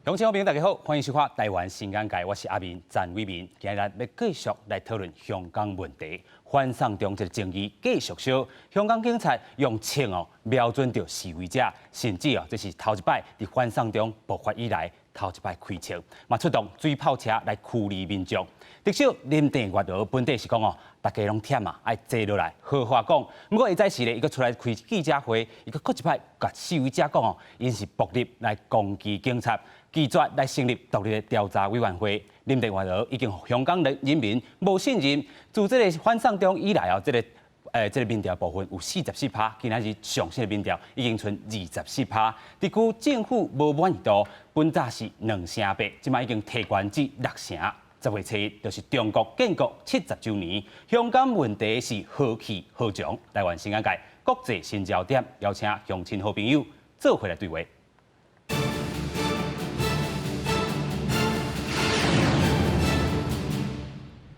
乡亲好朋友大家好，欢迎收看台湾新眼界，我是阿明詹伟民。今日要继续来讨论香港问题。反送中这个争议继续烧，香港警察用枪瞄准着示威者，甚至这是头一摆伫反送中爆发以来头一摆开枪，嘛出动水炮车来驱离民众。特首林郑月娥本地是讲大家拢忝爱坐落来好话讲。不过伊在时咧，伊佫出来开记者会，伊佫一摆甲示威者讲因是暴力来攻击警察。拒绝来成立独立的调查委员会，林郑月娥已经香港人民无信任。自这个反送中以来这个民调部分有44%，今仔日上新的民调已经剩24%。地区政府无满意度，本早是2成8，即摆已经提悬至6成。10月7日就是中国建国70周年，香港问题是何去何从？台湾新眼界国际新焦点，邀请乡亲好朋友做回来对话。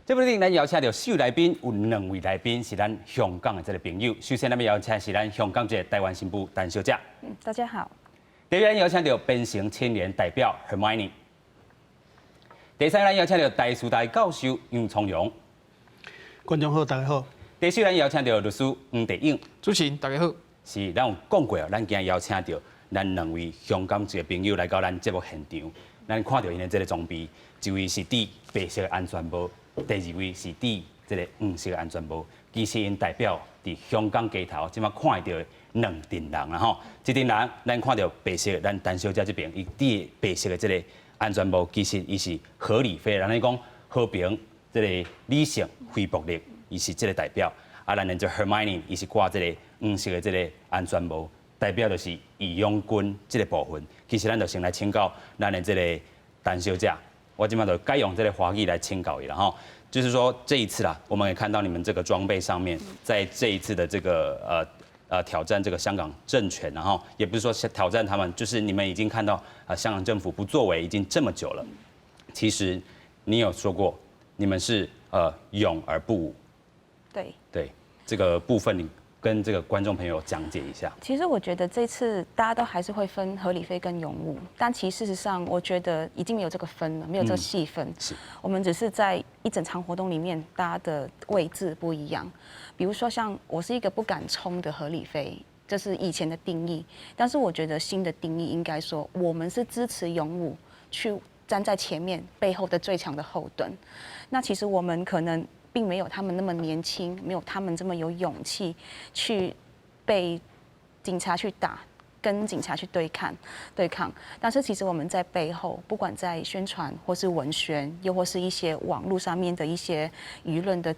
这部电咱邀请到4位来宾，有2位来宾是咱香港的这个朋友。首先，咱们邀请是咱香港这台湾新妇陈小姐。大家好。第二，邀请到变成青年代表 Hermione。第三，咱邀请到大师大教授杨聪荣。观众好，大家好。第四，咱邀请到律师黄德英。主持人大家好。是，咱有讲过咱今日邀请到咱2位香港这个朋友来到咱节目现场。咱看到因的这个装备，一位是戴白色的安全帽。第2位是戴这个黄色的安全帽，其实因代表伫香港街头，即马看到的2群人啦吼。一群人，咱看到白色的，咱陈小姐这边伊戴白色的这个安全帽，其实伊是何理非，人咧讲和平、这个理性、非暴力，伊是这个代表。啊，咱这 Hermione 伊是挂这个黄色的这个安全帽，代表就是义勇军这个部分。其实咱就先来请教咱的这个陈小姐。我今晚就该用这个华语来请教伊了哈，就是说这一次啦，我们也看到你们这个装备上面，在这一次的这个挑战这个香港政权，然后也不是说挑战他们，就是你们已经看到香港政府不作为已经这么久了。其实你有说过，你们是勇而不武。对，这个部分你跟这个观众朋友讲解一下。其实我觉得这次大家都还是会分合理非跟勇武，但其实事实上，我觉得已经没有这个分了，没有这个细分。是，我们只是在一整场活动里面，大家的位置不一样。比如说，像我是一个不敢冲的合理非，这是以前的定义。但是我觉得新的定义应该说，我们是支持勇武，去站在前面，背后的最强的后盾。那其实我们可能并没有他们那么年轻，没有他们这么有勇气去被警察去打，跟警察去对抗。但是其实我们在背后，不管在宣传或是文宣，又或是一些网络上面的一些舆论的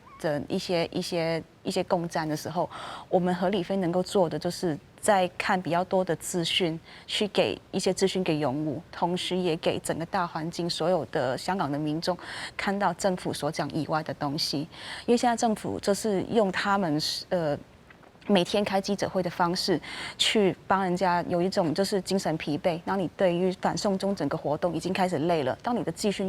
一些共战的时候，我们合理非能够做的就是在看比较多的资讯，去给一些资讯给勇武，同时也给整个大环境所有的香港的民众看到政府所讲以外的东西。因为现在政府就是用他们每天开记者会的方式，去帮人家有一种就是精神疲惫。当你对于反送中整个活动已经开始累了，当你的资讯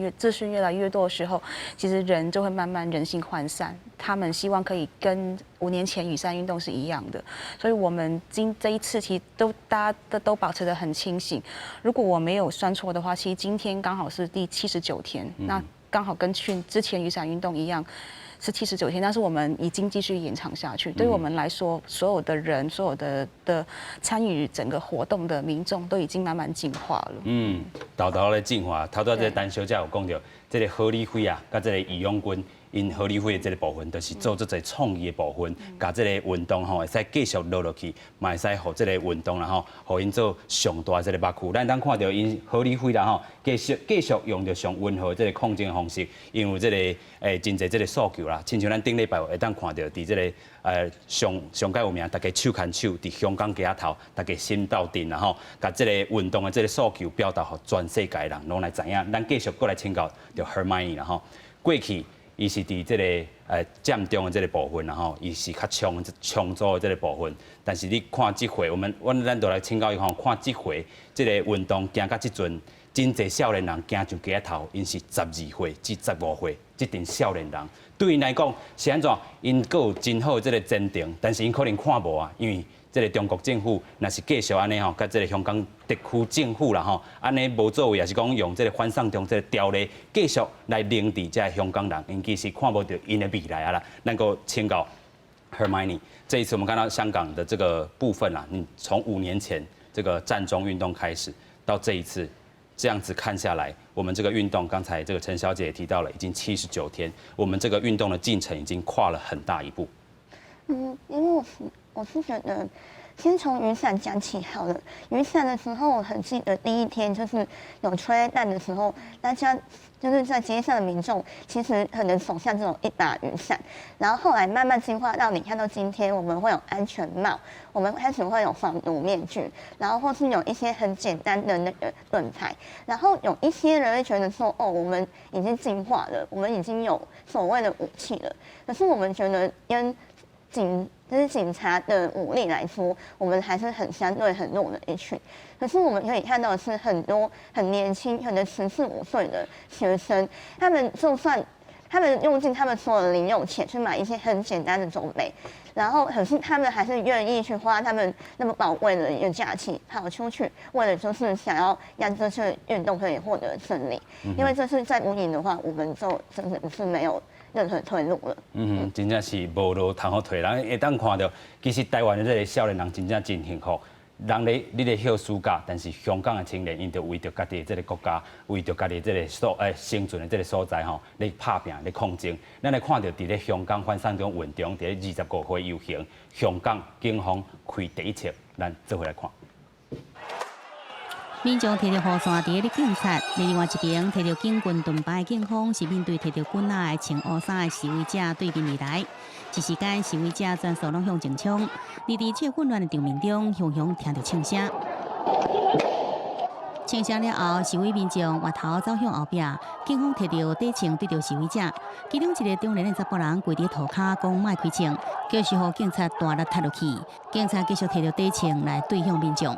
越来越多的时候，其实人就会慢慢人性涣散。他们希望可以跟5年前雨伞运动是一样的，所以我们这一次其实大家都保持得很清醒。如果我没有算错的话，其实今天刚好是第79天，那刚好跟之前雨伞运动一样。是79天，但是我们已经继续延长下去。对于我们来说，所有的人、所有的参与整个活动的民众，都已经慢慢进化了。豆豆咧进化，头拄这陈小姐有讲到，这个合理非啊，甲这个义勇军。因合理会的这个部分，就是做这个创意的部分，甲这个运动吼，会使继续落去，嘛会使互这个运动然后，互因做上大这个幕区。咱当看到因合理会啦吼，继续用着上温和这个抗争的方式，因为这个真侪这个诉求啦，亲像咱顶礼拜会当看到伫这个上届有名，大家手牵手伫香港街仔头，大家心斗阵然后，甲这个运动的这个诉求表达互全世界人拢来知影。咱继续过来请教着 Hermione 啦吼，过去。伊是伫这个占中的这个部分，然后伊是较冲突的这个部分。但是你看这回，咱就来请教伊看，看这回这个运动行到这阵，真侪少年人行上街仔头，因是12岁至15岁，这群少年人对因来讲是安怎？因阁有真好的这个前程，但是因可能看无啊，因为这个中国政府若是继续安尼吼，甲这个香港特区政府啦吼，安尼无作为，也是讲用这个反送中这个条例继续来凌迟这香港人，因其实看不到因的未来啊啦。能够请教 Hermione， 这一次我们看到香港的这个部分啦，从5年前这个占中运动开始，到这一次这样子看下来，我们这个运动，刚才这个陈小姐也提到了，已经79天，我们这个运动的进程已经跨了很大一步。因为我是觉得，先从雨伞讲起好了。雨伞的时候，我很记得第一天就是有催泪弹的时候，大家就是在街上的民众，其实可能手上这种一把雨伞，然后后来慢慢进化到你看到今天，我们会有安全帽，我们开始会有防毒面具，然后或是有一些很简单的那个盾牌，然后有一些人会觉得说，哦，我们已经进化了，我们已经有所谓的武器了，可是我们觉得跟就是警察的武力来说，我们还是相对很弱的一群。可是我们可以看到的是，很多很年轻，可能14、15岁的学生，他们就算他们用尽他们所有的零用钱去买一些很简单的装备，然后可是他们还是愿意去花他们那么宝贵的一个假期跑出去，为了就是想要让这次运动可以获得胜利。因为这次再不赢的话，我们就真的是没有任何退路了。真正是无路通好退。人会当看到，其实台湾的这个少年人真正真幸福。人咧，你咧休暑假，但是香港的青年，因就为着家己的这个国家，为着家己这个生存的这个所在吼，咧拍拼咧抗争。咱来看到伫咧香港反送中运动，伫咧25岁游行，香港警方开第一枪，咱做回来看。民众摕着雨伞伫咧警察，另外一边摕着警棍盾牌的警方是面对摕着棍仔的穿乌衫的示威者对面而来。一时间，示威者全数拢向前冲，而伫这混乱的场面中，雄雄听到枪声。枪声了后，示威民众回头走向后壁，警方摕着底枪对着示威者，其中一个中年的查甫人跪伫涂骹讲莫开枪，就是互警察大力踢落去。警察继续摕着底枪来对向民众。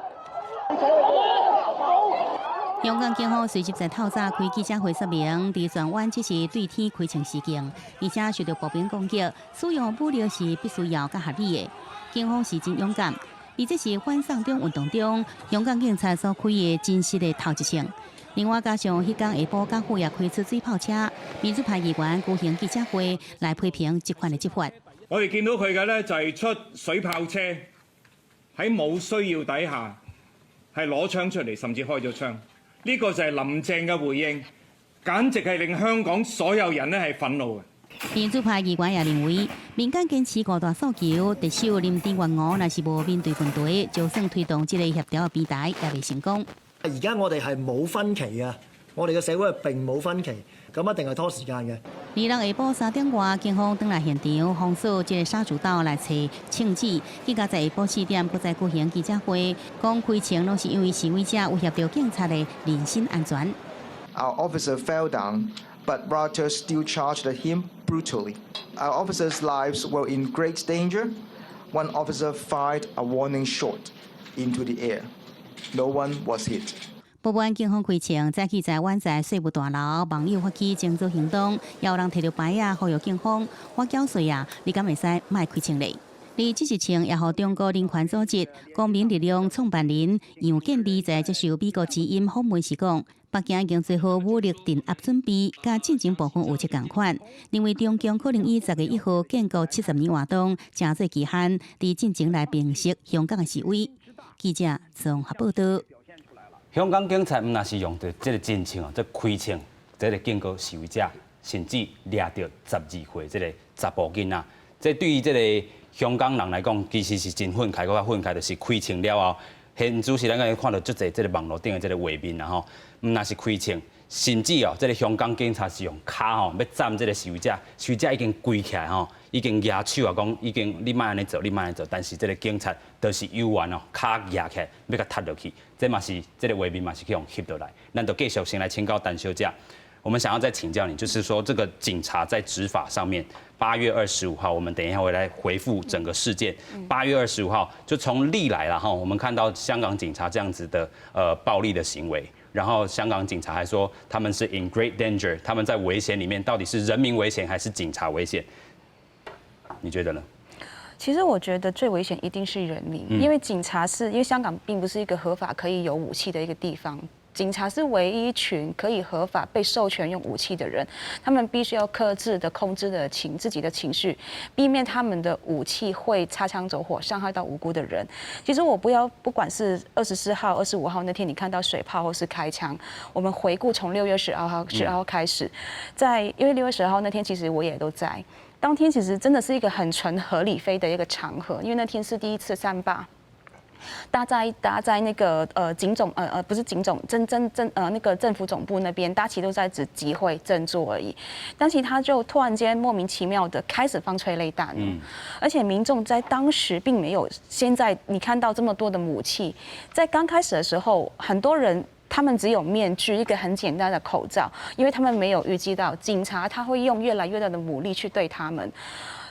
香港警方随即在透早开记者会说明，伫荃湾这是对天开枪事件，而且受到步兵攻击，使用武力是必须要甲合理的。警方是真勇敢，而这是反送中运动中香港警察所开的真实的头一枪。另外，加上迄天下晡港府也开出水炮车，民主派议員舉行記者會來批評這款嘅執法。我哋見到佢嘅咧就係出水炮車，喺冇需要底下係攞槍出嚟，甚至開咗槍。呢個就係林鄭嘅回應，簡直係令香港所有人咧係憤怒嘅。民主派議員也認為，民間堅持5大訴求，特首林鄭月娥若是無面對軍隊，就算推動這個協調嘅平台也未成功。而家我哋係冇分歧嘅，我哋嘅社會係並冇分歧，咁一定係拖時間嘅。二日下晡3點外，警方登來現場，封鎖這個沙主道來找槍支。結果在下晡4點，擱再舉行記者會，講開槍攏是因為示威者威脅到警察的人身安全。Our officer fell down, but rioters still charged him brutally. Our officers' lives were in great danger. One officer fired a warning shot into the air. No one was hit. 报案警方开枪，早起在湾仔税务大楼，网友发起争执行动，也有人摕着牌啊，呼吁警方：我缴税啊，你敢袂使卖开枪嘞？而这一枪也互中国人权组织公民力量创办人杨建立在接受美国之音访问时讲，北京已经做好武力镇压准备，甲进前部分有些共款，认为中共可能以10月1號建國70年活動，正做期限，伫進前來平息香港的示威。記者綜合報道。香港警察毋若是用着这个真枪哦，这开枪，这个警告示威者，甚至掠着12岁这个查甫囡仔。这对于这个香港人来讲，其实是真愤慨，较愤慨就是开枪了后，现主是咱个看到足侪这个网络顶的这个画面啦吼，毋若是开枪，甚至哦，这个香港警察是用骹吼要斩这个示威者，示威者已经跪起来吼，已经举手啊，讲已经你莫安尼做，你莫安尼做，但是这个警察都是有缘哦，骹举起来要甲踢落去，这嘛是这个画面嘛是去用翕落来，咱就继续先来请教陈小姐。我们想要再请教你，就是说这个警察在执法上面，8月25号，我们等一下会来回复整个事件。8月25号，就从历来了哈，我们看到香港警察这样子的暴力的行为，然后香港警察还说他们是 in great danger， 他们在危险里面，到底是人民危险还是警察危险？你觉得呢？其实我觉得最危险一定是人民，因为警察因为香港并不是一个合法可以有武器的一个地方。警察是唯一一群可以合法被授权用武器的人，他们必须要克制的控制的自己的情绪，避免他们的武器会擦枪走火，伤害到无辜的人。其实不管是24号、25号那天你看到水炮或是开枪，我们回顾从6月10号开始，因为6月10号那天其实我也都在，当天其实真的是一个很纯合理非的一个场合，因为那天是第一次3罢。搭在那个警总不是警总那个政府总部那边，大家其实都在只集会振作而已。但其实他就突然间莫名其妙的开始放催泪弹，而且民众在当时并没有现在你看到这么多的武器，在刚开始的时候，很多人。他们只有面具，一个很简单的口罩，因为他们没有预计到警察他会用越来越大的武力去对他们。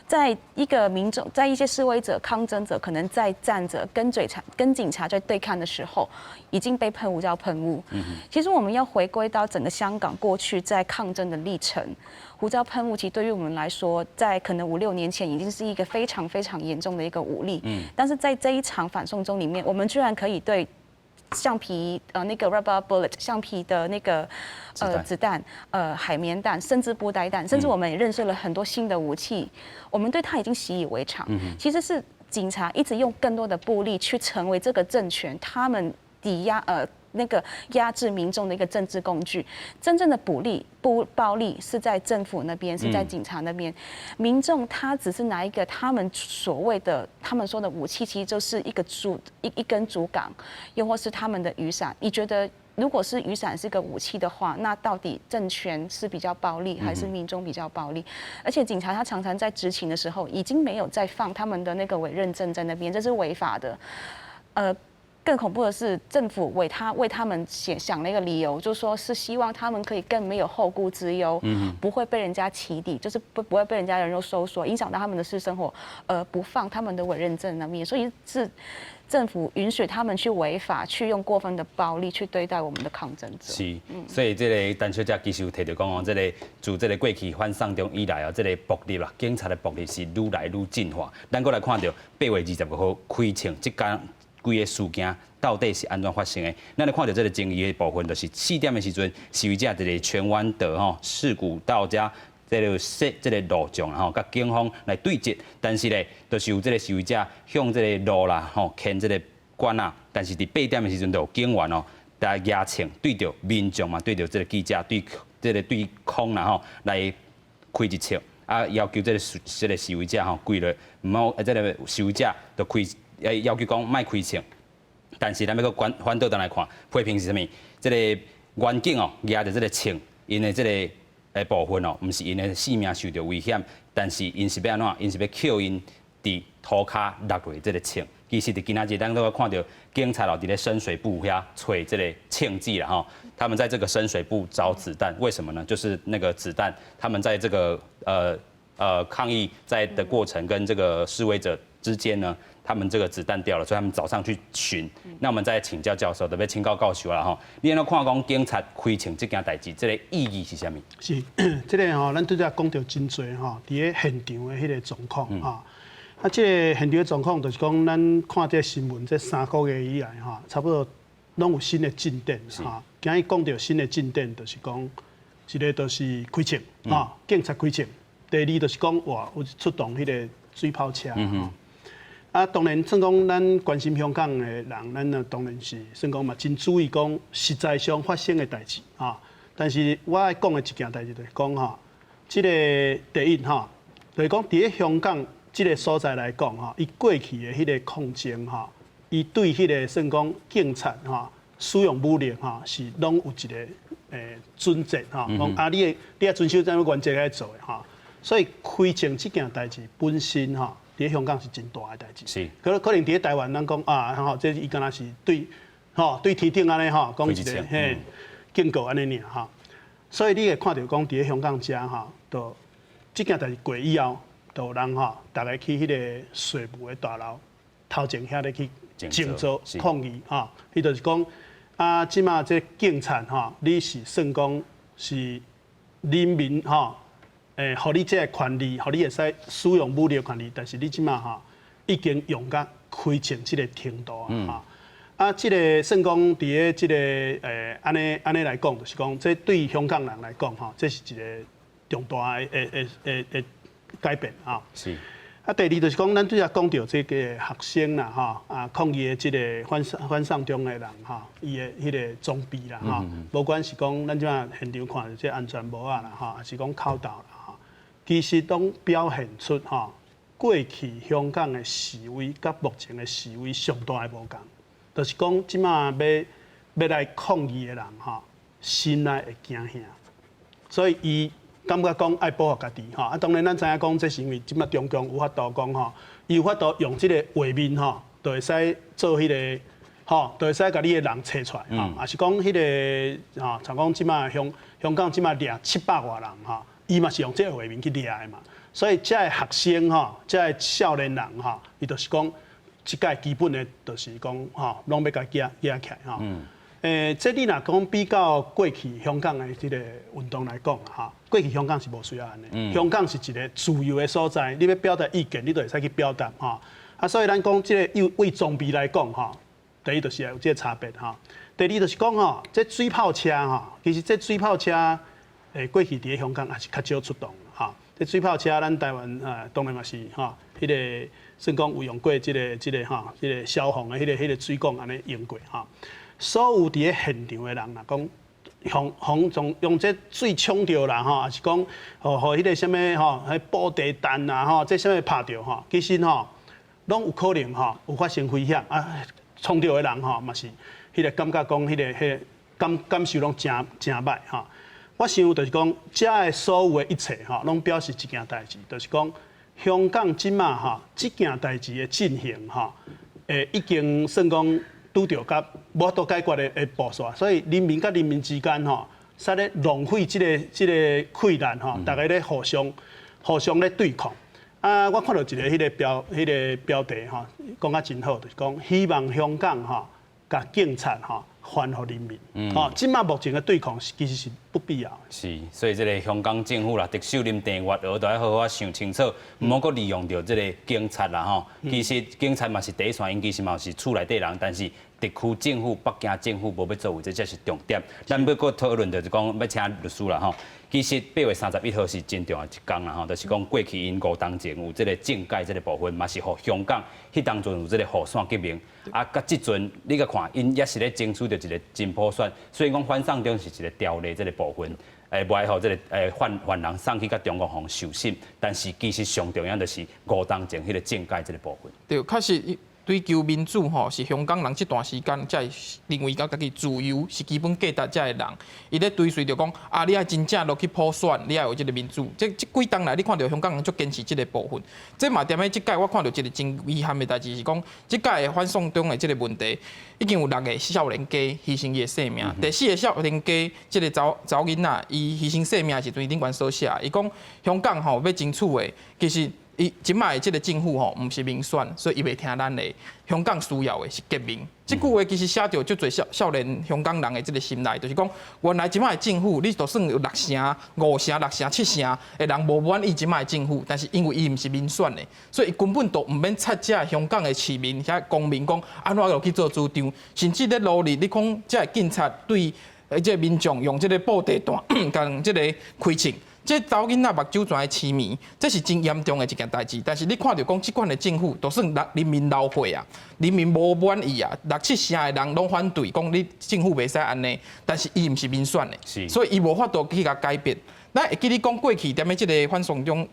在一个民众，在一些示威者、抗争者可能在站着跟警察在对抗的时候，已经被喷胡椒喷雾。其实我们要回归到整个香港过去在抗争的历程，胡椒喷雾其实对于我们来说，在可能5、6年前已经是一个非常非常严重的一个武力。但是在这一场反送中里面，我们居然可以对橡皮那个 rubber bullet 橡皮的那个子弹海绵弹，甚至布袋弹，甚至我们也认识了很多新的武器，我们对它已经习以为常。其实是警察一直用更多的暴力去成为这个政权他们压制民众的一个政治工具。真正的暴力是在政府那边，是在警察那边。民众他只是拿一个他们说的武器，其实就是一根竹竿，又或是他们的雨伞。你觉得如果是雨伞是个武器的话，那到底政权是比较暴力，还是民众比较暴力？而且警察他常常在执勤的时候，已经没有再放他们的那个委任证在那边，这是违法的。更恐怖的是，政府为他们想了一个理由，就是说是希望他们可以更没有后顾之忧，不会被人家起底，就是不会被人家人肉搜索，影响到他们的私生活，不放他们的委任证那边，所以是政府允许他们去违法，去用过分的暴力去对待我们的抗争者。是，所以这个陈小姐其实有提到讲哦，这个自这个过去反送中以来哦，这个暴力啦，警察的暴力是愈来愈进化。咱过来看到8月25号开枪这间。规个事件到底是安怎发生的？咱来看到这个争议的部分，就是4点的时阵，示威者这个荃湾道吼，事故到遮，这个路障吼，甲警方来对峙，但是咧，就是有这个示威者向这个路啦吼牵这个管啊，但是伫8点的时阵，就有警员哦，来压枪对着民众嘛，对着这个记者对空啦吼，来开一枪啊，要求这个示威者吼跪落，唔好这个示威者就开。要求讲莫开枪，但是咱要个反倒转来看，批评是啥物？这个远景哦，压着这个枪，因的这个部分哦，唔是因的性命受到危险，但是因是要安怎？因是要扣因伫涂骹落落这个枪。其实伫今仔日咱都看到警察哦，伫咧深水埗遐找这个枪支啦吼，他们在这个深水埗找子弹，为什么呢？就是那个子弹，他们在这个抗议的过程跟这个示威者之间呢。他们这个子弹掉了，所以他们早上去巡。那我们再请教教授，特别请教教授啦吼。你安怎看讲警察开枪这件代志，这个意义是啥物？是，这个吼，咱拄则讲到真侪吼，伫咧现场的迄个状况哈。啊，这个现场的状况就是讲，咱看这新闻，这3个月以来哈，差不多拢有新的进展哈。今日讲到新的进展，就是讲，一个就是开枪哈，警察开枪；第二就是讲，哇，有出动迄个水炮车哈。啊，当然，算讲咱关心香港的人，咱啊当然是算讲嘛，真注意讲实在上发生的代志啊。但是我爱讲的一件代志就是讲哈，这个第一哈，就是讲伫咧香港这个所在来讲哈，伊过去的迄个抗争哈，伊对迄个算讲警察哈使用武力哈，是拢有一个准则哈，讲啊你要遵守怎样原则来做的哈。所以开枪这件代志本身哈。伫香港是真大的代志，是可能伫台湾，咱讲啊，吼，这伊敢若是对天顶安尼吼，讲一个嘿警告安尼尔哈。所以你会看到讲伫香港遮哈，就这件代志过以后，就有人吼，大家去迄个税务的大楼头前遐咧去静坐抗议哈。伊就是讲啊，即马这警察哈，你是算讲是人民哈。互你这个权利，互你会使使用武力的权利，但是你即马哈已经用到开枪这个程度啊哈。啊，这个算讲伫个这个安尼来讲，就是讲这对香港人来讲吼，这是一个重大的改变啊。是。啊，第二就是讲，咱拄则讲到这个学生啦，吼啊，抗议的这个反送中的人，吼，伊的迄个装备啦，吼，无管是讲咱即马现场看到这安全帽啊啦，吼，还是讲口罩啦，吼，其实拢表现出吼，过去香港的示威甲目前的示威上大的无共，就是讲即马要来抗议的人，吼，心内会惊吓，所以伊。感觉讲爱保护家己吼，啊当然咱知影讲，这是因为即马中共有法度讲吼，伊有法度用即个画面吼，就会使做迄个吼，就会使甲你的人找出来吼，也是讲迄个吼，像讲即马香港即马掠700外人吼，伊嘛是用这个画面去掠的嘛，所以这学生吼，这少年人吼，伊就是讲，即个基本的，就是讲吼，拢要甲举起来吼。这你若讲比较过去香港的这个运动来讲哈，过去香港是无需要安尼，香港是一个自由的所在，你要表达意见，你都会使去表达哈。啊，所以咱讲这个为装备来讲哈，第一就是有这个差别哈。第二就是讲吼，这水炮车哈，其实这水炮车过去伫香港也是较少出动哈。这水炮车咱台湾当然嘛是哈，迄个算讲有用过这个哈，这个消防的迄个水管安尼用过哈。所有伫咧现场的人啦，讲用这水冲着啦吼，还是讲迄个什么吼，迄布地弹啦吼，这什么拍着吼，其实吼，拢有可能吼有发生危险啊。冲着的人吼，嘛是迄个感觉讲迄个感受拢真歹吼。我想就是讲，遮的所有的一切吼，拢表示一件代志，就是讲香港即马吼，即件代志的进行吼，已经算讲。拄着甲无法度解决的步数，所以人民甲人民之间吼，使咧浪费这个困难吼，大家咧互相咧对抗。啊，我看到一个迄个标题吼，讲啊真好，就是讲希望香港吼，甲警察吼还互人民。吼，即马目前的对抗其实是不必要。是，所以这个香港政府啦，特首林郑月娥都要好好想清楚，唔好阁利用到这个警察啦吼。其实警察嘛是第一线，因其实嘛是厝内底人，但是特区政府、北京政府无要作为，这才是重点。咱要阁讨论就是讲要请律师啦吼。其实8月31号是真重要一天啦吼，就是讲过去因5当前有这个政界这个部分，嘛是互香港迄当阵有这个雨伞革命，啊，甲即阵你甲看，因也是咧争取着一个真普选，虽然讲反送中是一个条例这个部分，无爱互这个犯人送去甲中国方受审，但是其实上重要就是5当前迄个政界这个部分。对，确实。追求民主吼，是香港人这段时间才认为家己自由是基本价值才的人，伊咧追随着讲啊，你爱真正落去普选，你爱有这个民主。这几当来，你看到香港人足坚持这个部分。这嘛踮咧即届，我看到一个真遗憾的代志是讲，即届的反送中的这个问题，已经有6个少年家牺牲伊的性命。第4个少年家，这个查囡仔，伊牺牲性命是对顶悬所写。伊讲香港吼要争取的，其实。伊即摆即个政府吼，毋是民选，所以伊袂听咱的。香港需要的是革命。即句话其实写着足侪少年香港人的即个心内，就是讲，原来即摆政府，你就算有6成、5成、6成、7成的人无满意即摆政府，但是因为伊毋是民选的，所以伊根本都毋免插遮香港的市民、遐公民讲安怎落去做主张，甚至咧努力，你讲遮警察对即个民众用即个布地弹共即个开枪。这查囡仔目睭全会痴迷，这是真严重的一件代志。但是你看到讲，即款的政府，就算人民流血啊，人民无满意啊，6、7成的人拢反对，讲你政府袂使安尼。但是伊毋是民选的，所以伊无法度去甲改变。咱会记你讲过去踮咧即个反送中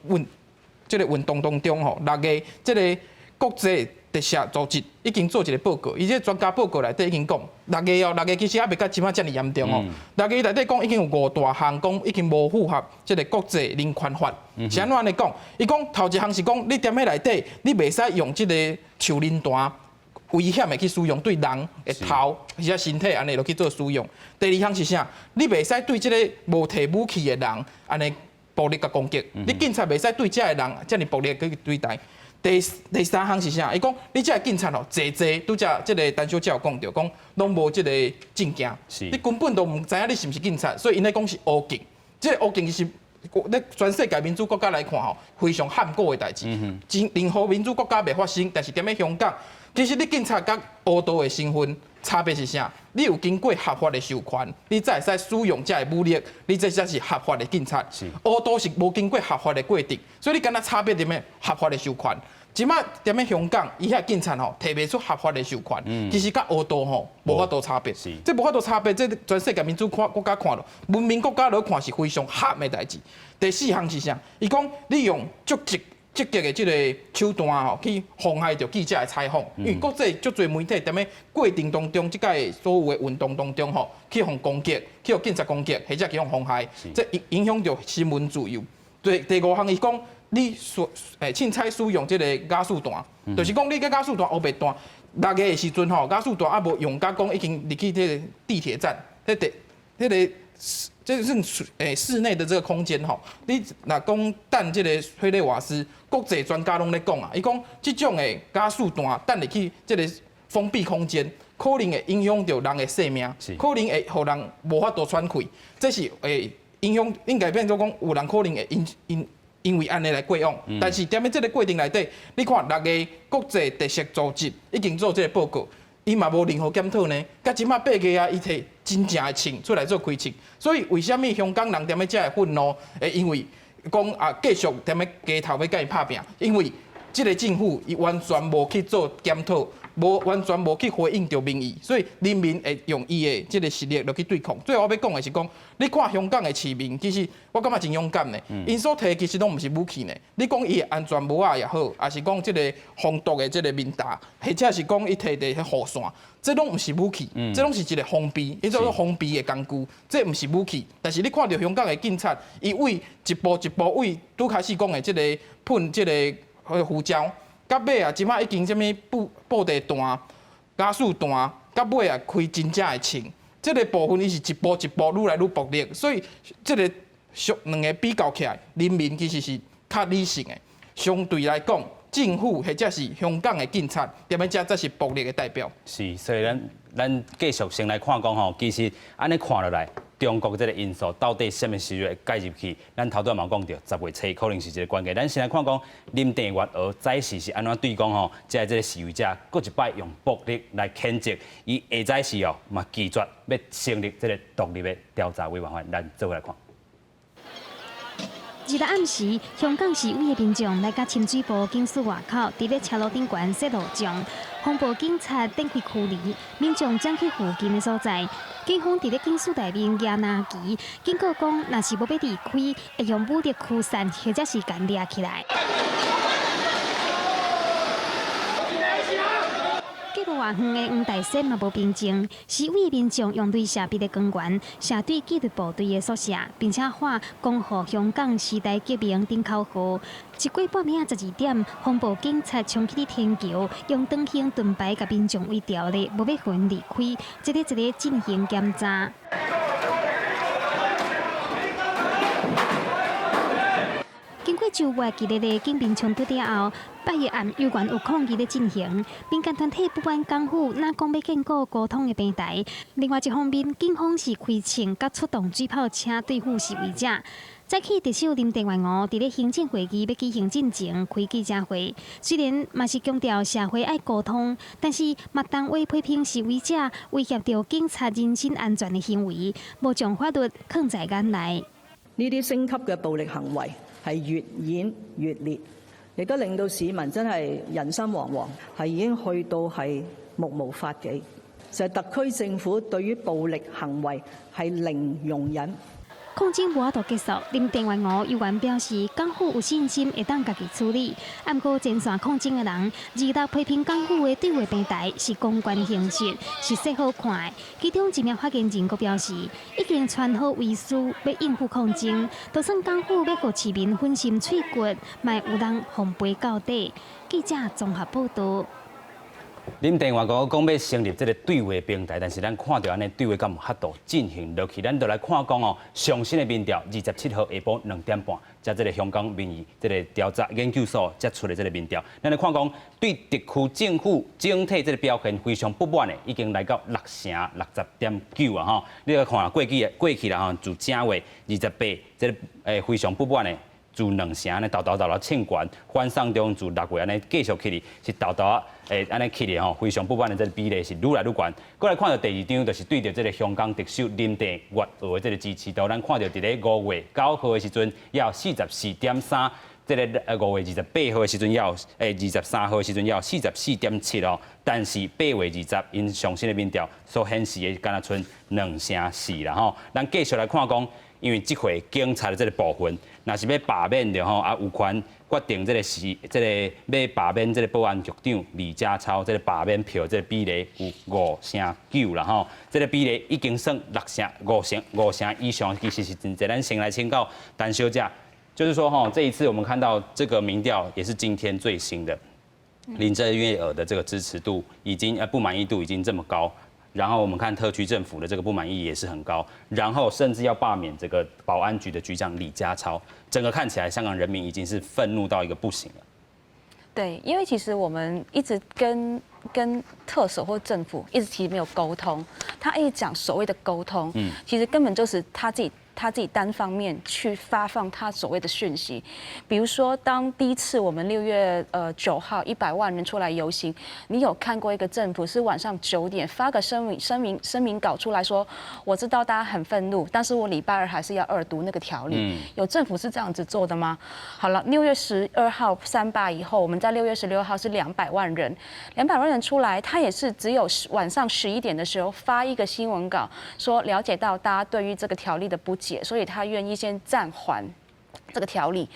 即个运动当中吼，6个即个国际特赦组织已经做一个报告，伊这专家报告内底已经讲，6个其实还袂甲即摆遮尔严重哦。6个内底讲已经有5大项讲已经无符合即个国际人权法。是安怎来讲？伊讲头一项是讲，你踮咧内底，你袂使用即个手榴弹危险的去使用，对人的头或者身体安尼落去做使用。第2项是啥？你袂使对即个无摕武器的人安尼暴力甲攻击。你警察袂使对遮个人遮尔暴力去对待。第3项是啥？伊讲你这个警察吼，坐拄则即个陈小姐有讲着，讲拢无即个证件，你根本都毋知影你是毋是警察，所以因咧讲是乌警。即个乌警是咧全世界民主国家来看吼，非常罕过的代志。任何民主国家未发生，但是踮咧香港，其实你警察甲黑道的身份差别是啥？你有经过合法的授权，你才会使使用这个武力，你这才是合法的警察。黑道是无经过合法的过程，所以你敢若差别踮咧合法的授权。即马踮咧香港，伊遐警察吼提袂出合法的授权，其实甲黑道吼无法度差别。这无法度差别，这全世界民主国家看了，文明国家来看是非常合的代志。第四项是啥？伊讲你用积极的这个手段吼，去妨害着记者的采访，因为国际足侪媒体踮咧过程当中，即个所有的运动当中吼，去互攻击，去互警察攻击，或者去互妨害，这影响着新闻自由。第五项伊讲。你凊彩使用这个加速弹，就是讲你个加速弹黑白弹，6月的时阵吼，加速弹还无用甲讲已经入去这个地铁站，这是室内的这个空间吼。你若讲等这个催泪瓦斯，国际专家拢咧讲啊，伊讲这种的加速弹等入去这个封闭空间，可能会影响到人的生命，可能会互人无法度喘气，这是影响应该变做讲有人可能会因为安尼来过往，但是踮咧这个过程内底，你看6个国际特色组织已经做这个报告，伊嘛无任何检讨呢。甲即马8月啊，伊摕真正的枪出来做开枪，所以为什么香港人踮咧遮会愤怒？因为讲啊，继续踮咧街头要甲伊拍拼，因为这个政府伊完全无去做检讨。完全无去回应到民意，所以人民会用伊的这个实力来去对抗。最后要讲的是讲，你看香港的市民，其实我感觉真勇敢呢。因所摕其实拢毋是武器呢。你讲伊的安全帽啊也好，还是讲这个防毒的这个面罩，或者是讲伊摕的雨伞，这拢毋是武器，这拢是一个封闭，伊叫做封闭的工具，这毋是武器。但是你看到香港的警察，伊为一步一步为拄开始讲的这个喷这个胡椒。到尾啊，即马已经什物布袋弹、加速弹，到尾啊开真正的枪，这个部分伊是一步一步愈来愈暴力，所以这个两个比较起来，人民其实是较理性的。相对来讲，政府或者是香港的警察，踮咧遮才是暴力的代表。是，所以咱继续先来看讲吼，其实安尼看落来。中国这个因素到底什么时候会介入去？咱头拄嘛讲到10月初可能是一个关键。咱先来看讲林郑月娥早时是安怎对讲吼，即个示威者，搁一摆用暴力来谴责，伊下早时哦嘛拒绝要成立这个独立的调查委员会。咱做来看。日暗时，香港示威的民众来到深水埗警署外口，伫咧车路顶悬设路障，防暴警察展开驱离，民众将去附近的所在。警方伫咧警署内面举拿旗，警告讲，若是无要离开，会用武力驱散或者是干抓起来。隔落外远的黄大仙嘛无平静，示威民众用对射别的官员，射对纪律部队的宿舍，并且喊恭贺香港时代革命顶口号。一过半暝12点，防暴警察冲去天桥，用长枪盾牌甲民众围调咧，无要互因离开，一个一个进行检查。经过周末激烈的警民冲突之后，8月暗有关有抗议的进行，民间团体不管港府哪讲要建构沟通的平台。另外一方面，警方是开枪甲出动水炮车对付示威者。早起，特首林郑月娥伫咧行政会议要举行进前开记者会，虽然嘛是强调社会爱沟通，但是嘛当为批评示威者威胁到警察人身安全的行為，無將法律放在眼內。呢啲升級嘅暴力行為係越演越烈，亦都令到市民真係人心惶惶，係已經去到係目無法紀。就係特區政府對於暴力行為係零容忍。抗爭無法度結束，林鄭月娥又原表示，港府有信心會當家己處理。不過前線抗爭嘅人26批評港府嘅對話平台是公關形式，是說好看的。其中一名發言人閣表示，已經穿好遺書要應付抗爭，就算港府要互市民粉心碎骨，嘛有人奉陪到底。記者綜合報道。林郑月娥讲要成立这个对话平台，但是咱看到安尼对话敢有法度进行落去，咱就来看讲哦，上新的民调，27号下晡2点半，加这个香港民意这个调查研究所才出的这个民调，咱来看讲对特区政府整体这个表现非常不满的，已经来到60.9%啊吼。你来看过去啦吼，自正月28，这个非常不满的。自2成安尼豆称悬，反送中自6月安尼继续起哩，是豆安尼起哩吼，非常不满的这个比例是愈来愈悬。过来看到第二张，就是对着这个香港特首林郑月娥的这个支持度，咱看到伫咧5月9号的时阵，也有44.3，这个5月28号的时阵也有23号的时阵也有44.7哦，但是8月20因上新的民调所显示的，敢若剩2成4啦吼。咱继续来看讲。因为这回警察的这个部分，若是要罢免的吼，啊有权决定这个要罢免这个保安局长李家超，这个罢免票这个比例有5成9啦吼，这个比例已经算5成以上，其实是真侪。咱先来请教陈小姐，就是说吼，这一次我们看到这个民调也是今天最新的，林郑月娥的这个支持度已经不满意度已经这么高。然后我们看特区政府的这个不满意也是很高，然后甚至要罢免这个保安局的局长李家超，整个看起来香港人民已经是愤怒到一个不行了。对，因为其实我们一直跟特首或政府一直其实没有沟通，他一直讲所谓的沟通，其实根本就是他自己单方面去发放他所谓的讯息，比如说，当第一次我们6月9号100万人出来游行，你有看过一个政府是晚上9点发个声明稿出来说，我知道大家很愤怒，但是我礼拜2还是要2读那个条例，有政府是这样子做的吗？好了，6月12号3罢以后，我们在6月16号是200万人，200万人出来，他也是只有晚上11点的时候发一个新闻稿，说了解到大家对于这个条例的不解。所以他愿意先暂缓这个条例，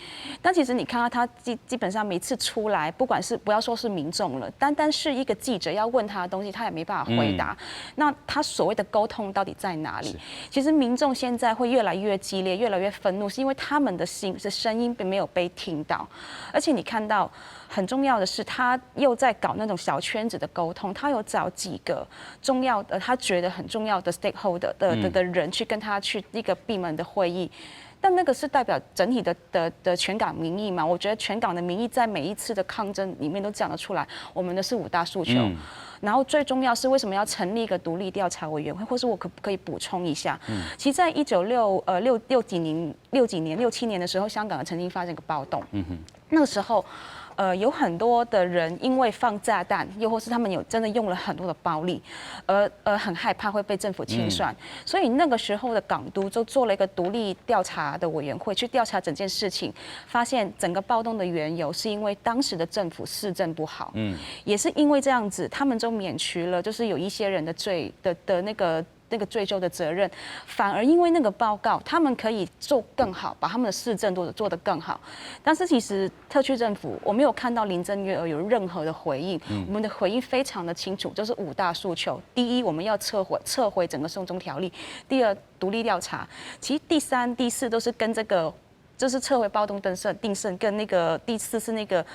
但其实你看到他基本上每次出来，不管是不要说是民众了，单是一个记者要问他的东西，他也没办法回答。那他所谓的沟通到底在哪里？其实民众现在会越来越激烈，越来越愤怒，是因为他们的声音并没有被听到，而且你看到。很重要的是，他又在搞那种小圈子的沟通，他有找几个重要的，他觉得很重要的 stakeholder 的人去跟他去一个闭门的会议。但那个是代表整体的全港民意嘛？我觉得全港的民意在每一次的抗争里面都讲得出来，我们的是5大诉求。然后最重要是为什么要成立一个独立调查委员会，或是我可不可以补充一下？其实，在1966几年的时候，香港曾经发生一个暴动。那个时候。有很多的人因为放炸弹，又或是他们有真的用了很多的暴力，而很害怕会被政府清算，所以那个时候的港督就做了一个独立调查的委员会，去调查整件事情，发现整个暴动的缘由是因为当时的政府施政不好，也是因为这样子，他们就免除了就是有一些人的罪的那个追究的责任，反而因为那个报告，他们可以做更好，把他们的市政做得更好。但是其实特区政府，我没有看到林郑月娥有任何的回应。我们的回应非常的清楚，就是5大诉求：第一，我们要撤回整个送中条例；第二，独立调查；其实第3、第4都是跟这个。就是撤回暴动定胜，跟那个第4是那个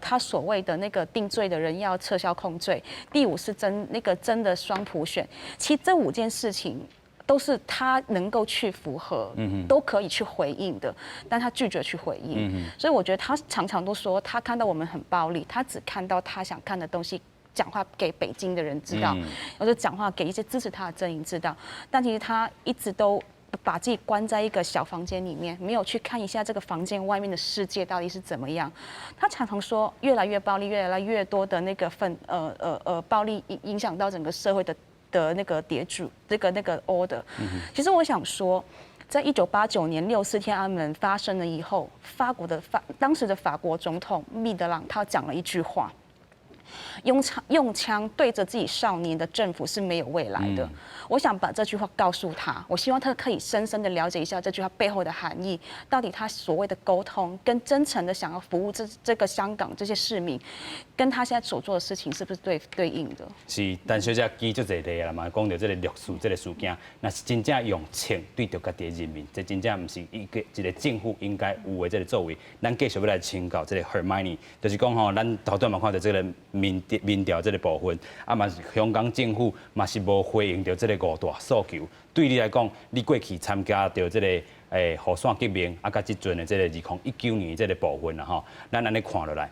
他所谓的那个定罪的人要撤销控罪，第5是真的双普选。其实这5件事情都是他能够去符合，都可以去回应的，但他拒绝去回应。所以我觉得他常常都说，他看到我们很暴力，他只看到他想看的东西。讲话给北京的人知道，或者讲话给一些支持他的阵营知道，但其实他一直都。把自己关在一个小房间里面，没有去看一下这个房间外面的世界到底是怎么样。他常常说，越来越暴力，越来越多的那个暴力影响到整个社会的那个秩序，那个 order。其实我想说。在1989年6·4天安门发生了以后，当时的法国总统密德朗他讲了一句话。用枪对着自己少年的政府是没有未来的。我想把这句话告诉他，我希望他可以深深的了解一下这句话背后的含义，到底他所谓的沟通跟真诚的想要服务这个香港这些市民，跟他现在所做的事情是不是对应的？是，但小姐举足侪例啦嘛，讲到这个律师这个事件，那是真正用枪对着家己的人民，这真正不是一个政府应该有的这个作为。咱继续要来请教这个 Hermione， 就是讲吼，咱头段嘛看到这个民调这个部分，啊嘛是香港政府嘛是无回应到这个5大诉求。对你来讲，你过去参加到这个雨伞革命，啊，甲即阵的这个2019年这个部分啦吼，咱安尼看落来，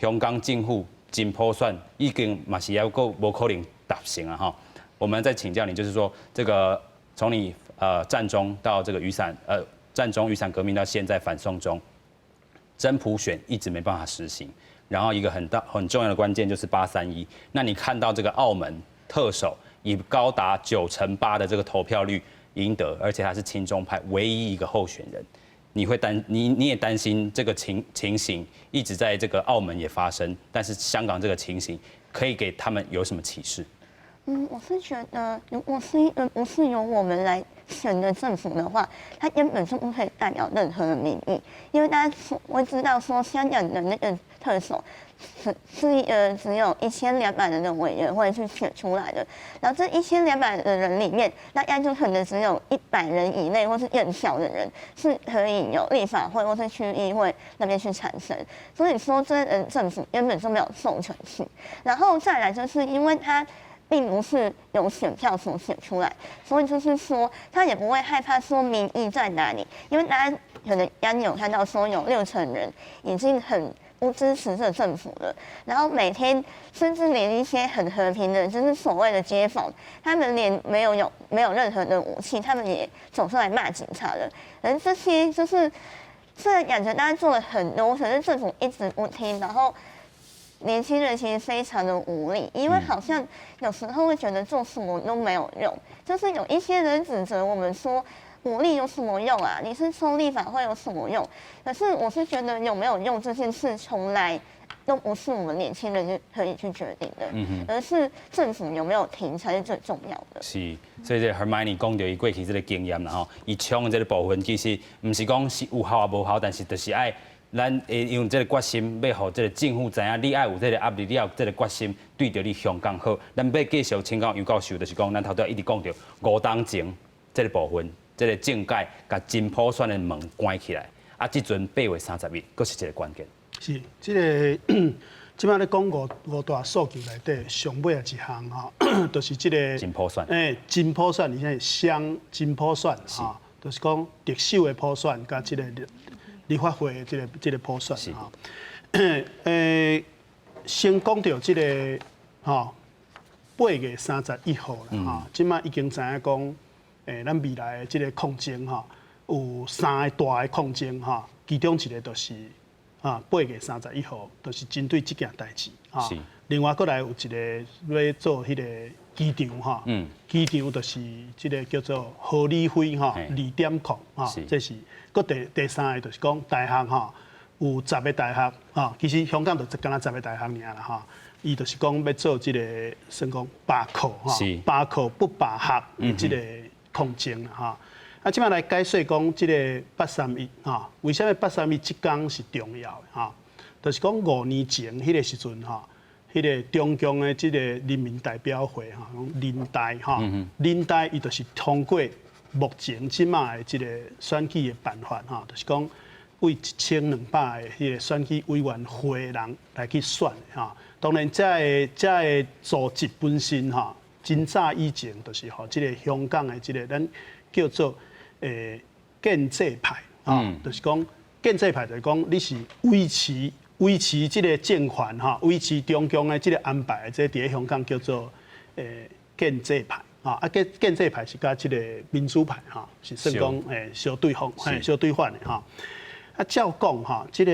香港政府真普选已经嘛是还够无可能达成啊哈。我们再请教你，就是说这个从你战中到这个战中雨伞革命到现在反送中，真普选一直没办法实行。然后一个很重要的关键就是831。那你看到这个澳门特首以高达8%的这个投票率赢得，而且他是亲中派唯一一个候选人，你也担心这个情形一直在这个澳门也发生，但是香港这个情形可以给他们有什么启示？我是觉得，如果不是由我们来选的政府的话，它根本就不可以代表任何的民意，因为大家会知道说，香港的那个特首是一个只有1200人的委员会去选出来的，然后这1200的人里面，大概就可能只有100人以内或是更小的人是可以有立法会或是区议会那边去产生，所以说这政府根本就没有授权性，然后再来就是因为他并不是由选票所选出来，所以就是说他也不会害怕说民意在哪里，因为大家可能刚有看到说有60%人已经很不支持这政府了，然后每天甚至连一些很和平的，就是所谓的街坊，他们连没有任何的武器，他们也走出来骂警察了，而这些就是这感觉大家做了很多，可是政府一直不听，然后年轻人其实非常的无力，因为好像有时候会觉得做什么都没有用，就是有一些人指责我们说武力有什么用啊？你是说立法会有什么用？可是我是觉得有没有用这件事从来都不是我们年轻人就可以去决定的，而是政府有没有停才是最重要的。是，所以这 Hermione 讲到伊过去这个经验啦吼，伊冲的这个部分其实唔是讲是有效啊无效，但是就是爱。咱会用这个决心，要互这个政府知影，你爱有这个压力，你要有这个决心，对着你香港好。咱要继续请教尤教授，就是讲，咱头拄一直讲到5当前这个部分，这个政界甲真普选的门关起来，啊，即阵8月30日，佫是一个关键。是，这个即摆咧讲五大诉求内底上尾一项吼，就是这个真普选。真普选，而且双真普选哈，就是讲特首的普选甲这个立法会的这个普选哈。先讲到这个吼，8月31号啦哈，即摆已经知影讲，咱未来的这个抗争哈，有3个大的抗争哈，其中一个就是8月31号，就是针对这件代志哈。另外，过来有一个要做迄个机场哈，机场就是这个叫做合理费哈，2点控哈，这是。第三个就是讲大学哈，有10个大学哈，其实香港就敢若10个大学尔啦哈。伊就是讲要做这个算讲罢课哈，罢课不罢学的这个抗争啦哈。啊，即摆来解说讲这个831哈，为什么831这天是重要的哈？就是讲5年前迄个时阵哈，迄个中共的这个人民代表会哈，人大哈，人大伊就是通过。目前即卖的这个选举的办法哈，就是讲为1200个迄个选举委员会的人来去选哈。当然，这个组织本身哈，真早以前就是吼，这个香港的这个咱叫做建制派啊，就是讲建制派就是讲你是维持这个政权哈，维持中共的这个安排，这伫香港叫做建制派。建制派是甲即个民主派哈，是算讲相对方，相对反的哈。啊，照讲哈，即个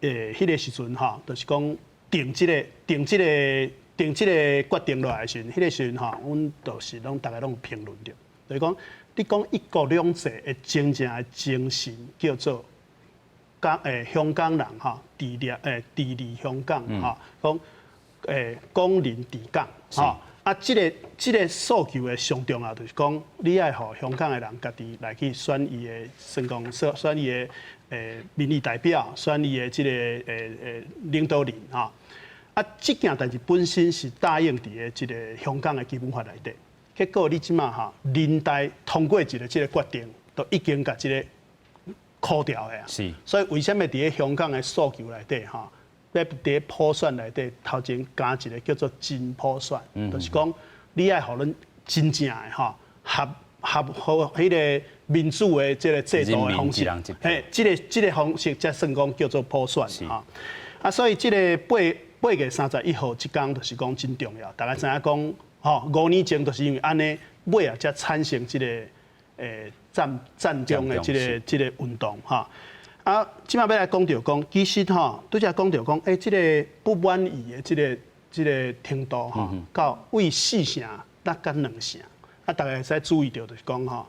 迄个时阵哈，就是讲定即个决定落来的时阵，迄个时阵哈，阮就是大家拢评论着，就是讲你讲一国两制的真正的精神叫做香港人哈，治理香港哈，讲港人治港哈。啊，这个诉求的上重要就是讲，你爱互香港的人家己来去选伊的，算讲选伊的民意代表，选伊的这个领导人哈。啊，这件代志本身是答应伫个这个香港的基本法内底，结果你即马哈人大通过一个这个决定，都已经甲这个扣掉的啊。是。所以为什么伫个香港的诉求内底哈，要伫普选内底头前加一个叫做真普选，就是讲你爱互咱真正的吼合迄个民主的这个制度的方式，这个方式才算讲叫做普选哈。啊，所以这个8月31号这天就是讲真重要，大家知影讲吼，5年前就是因为安尼，尾啊才产生这个战中的这个运动哈。啊，即马要来讲到讲，其实吼，拄则讲到讲，这个不满意的这个程度吼，到为4成达到2成。啊，大家会使注意到就是讲吼，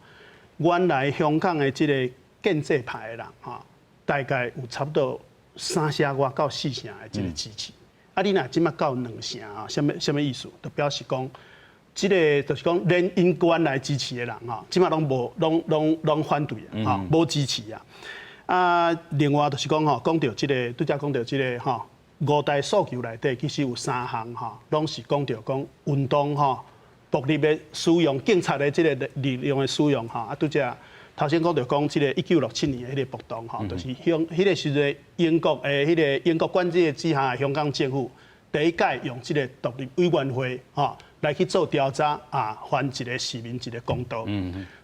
原来香港的这个建制派的人吼，大概有差不多3成外到4成的这个支持。啊，你若即马到2成啊，什么意思？就表示讲，这个就是讲，连因原来支持的人吼，即马拢反对啊，吼，无支持啊。啊，另外就是讲吼，讲到这个，拄则讲到这个吼，5大诉求内底其实有3项吼，拢是讲到讲运动吼，暴力的使用、警察的这个力量的使用吼，啊，拄则头先讲到讲这个1967年的迄个暴动吼，就是迄个时阵英国的迄个英国管制之下的香港政府第一届用这个独立委员会吼来去做调查啊，还一个市民一个公道。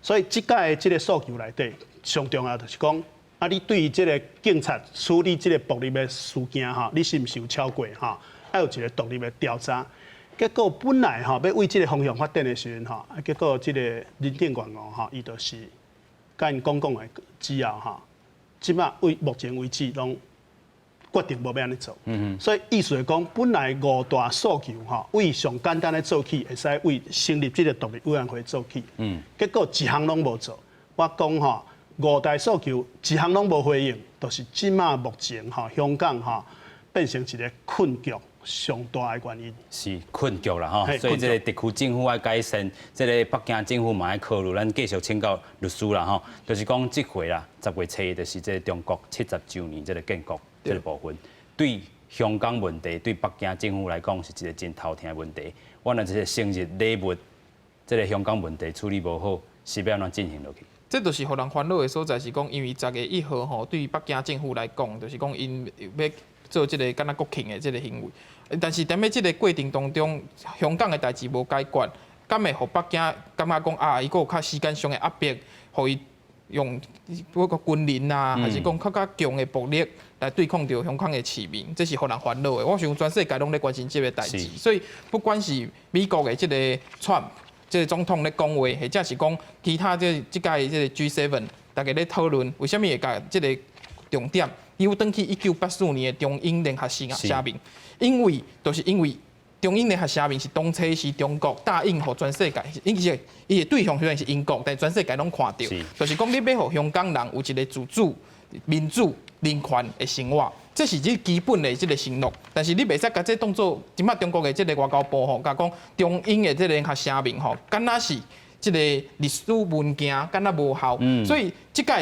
所以这届的这个诉求内底上重要就是讲。啊，你对于这个警察处理这个暴力的事件哈，你是不是有超过哈？要有一个独立的调查。结果本来哈要为这个方向发展的时阵哈，结果这个林郑月娥哈，伊就是甲因讲的之后哈，即马为目前为止拢决定无要安尼做。所以意思是讲，本来5大诉求哈，为上简单的做起，会使为成立这个独立委员会做起。结果一项拢无做，我讲哈。5大诉求一项拢无回应，就是即马目前吼香港吼变成一个困局上大的原因。是困局啦吼，所以这个地区政府要改善，这个北京政府嘛要考虑，咱继续请教律师啦吼，就是讲这回啦，10月初就是这个中国70周年这个建国这个部分，对香港问题，对北京政府来讲是一个真头疼的问题。我若这个生日礼物，这个香港问题处理无好，是要安怎进行落去？这就是互人烦恼的所在，是讲因为10月1号吼，对于北京政府来讲，就是讲因要做这个敢若国庆的这个行为。但是踮咧这个过程当中，香港的代志无解决，敢会互北京感觉讲啊，伊个有较时间上的压迫，互伊用嗰个军人啊，还是讲较强的暴力来对抗着香港的市民，这是互人烦恼的。我想全世界拢咧关心这个代志，所以不管是美国的这个Trump。这个总统咧讲话，或者是讲其他这届这个 G7， 大家咧讨论为什么会甲这个重点又登去1984年的中英联合声明，因为中英联合声明是当初是中国答应互全世界，伊的对象虽然是英国，但全世界拢看到，就是讲你要互香港人有一个自主、民主、人权的生活。这是即基本的即个承诺，但是你袂使甲这当做即马中国的即个外交部吼，甲讲中英的即个联合声明吼，敢若是即个历史文件，敢若无效。所以即届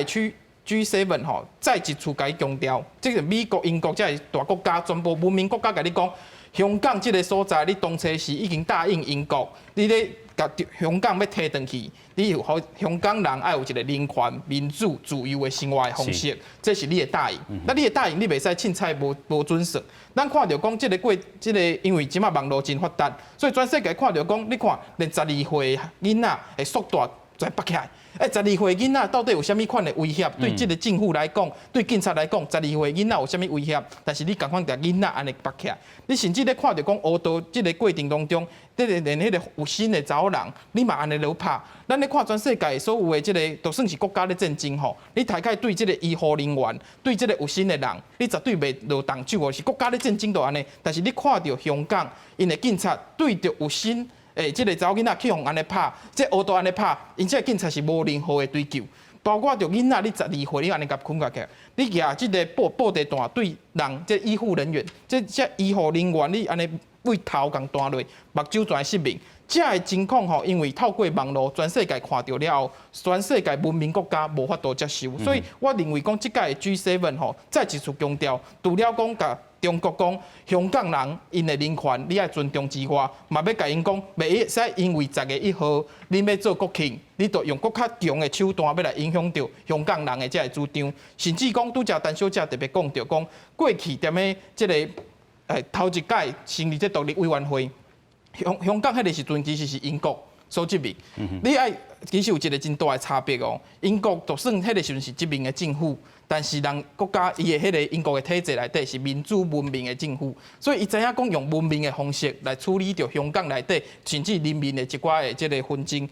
G7吼，再一次甲伊强调，即个美国、英国这大国家，全部文明国家甲你讲，香港即个所在，你当初是已经答应英国，你咧甲香港要摕转去，你有互香港人爱有一个人权、民主、自由的生活的方式，这是你的答应。那你的答应，你袂使凊彩无准守。咱看到讲，这个，因为即马网络真发达，所以全世界看到讲，你看连12岁囡仔的速度在拔起来。12岁囡仔到底有啥物款的威胁？对这个政府来讲，对警察来讲，12岁囡仔有啥物威胁？但是你共款把囡仔安尼拔起来，你甚至咧看到讲学道这个过程当中，连迄个有心的查某人，你嘛安尼落拍。咱咧看全世界所有的这个，就算是国家咧战争吼，你大概对这个医护人员，对这个有心的人，你绝对袂落动手哦。是国家咧战争就安尼，但是你看到香港因的警察对着有心。这个查某囡仔去互安尼拍，这学道安尼拍，因这警察是无任何的追究，包括着囡仔你12岁，你安尼甲困起来，你举这个布袋弹对人，这医护人员，这医护人员，你安尼为头共弹落，目睭全失明，这个情况吼，因为透过网络，全世界看到了后，全世界文明国家无法度接受，所以我认为讲这届 G7 吼，再一次强调，除了讲甲中国讲香港人因的人权，你爱尊重之外，嘛要甲因讲，袂使因为10月1号你要做国庆，你就用更较强的手段要来影响到香港人的这个主张，甚至讲拄则陈小姐特别讲到讲，过去踮咧这个头一届成立这独立委员会，香港迄个时阵其实是英国所执命。你爱其实有一个真大的差别哦。英国就算迄个时阵是执命的政府，但是人国家伊的迄个英国的体制内底是民主文明的政府，所以伊知影讲用文明的方式来处理着香港内底甚至人民的一寡的即个纷争。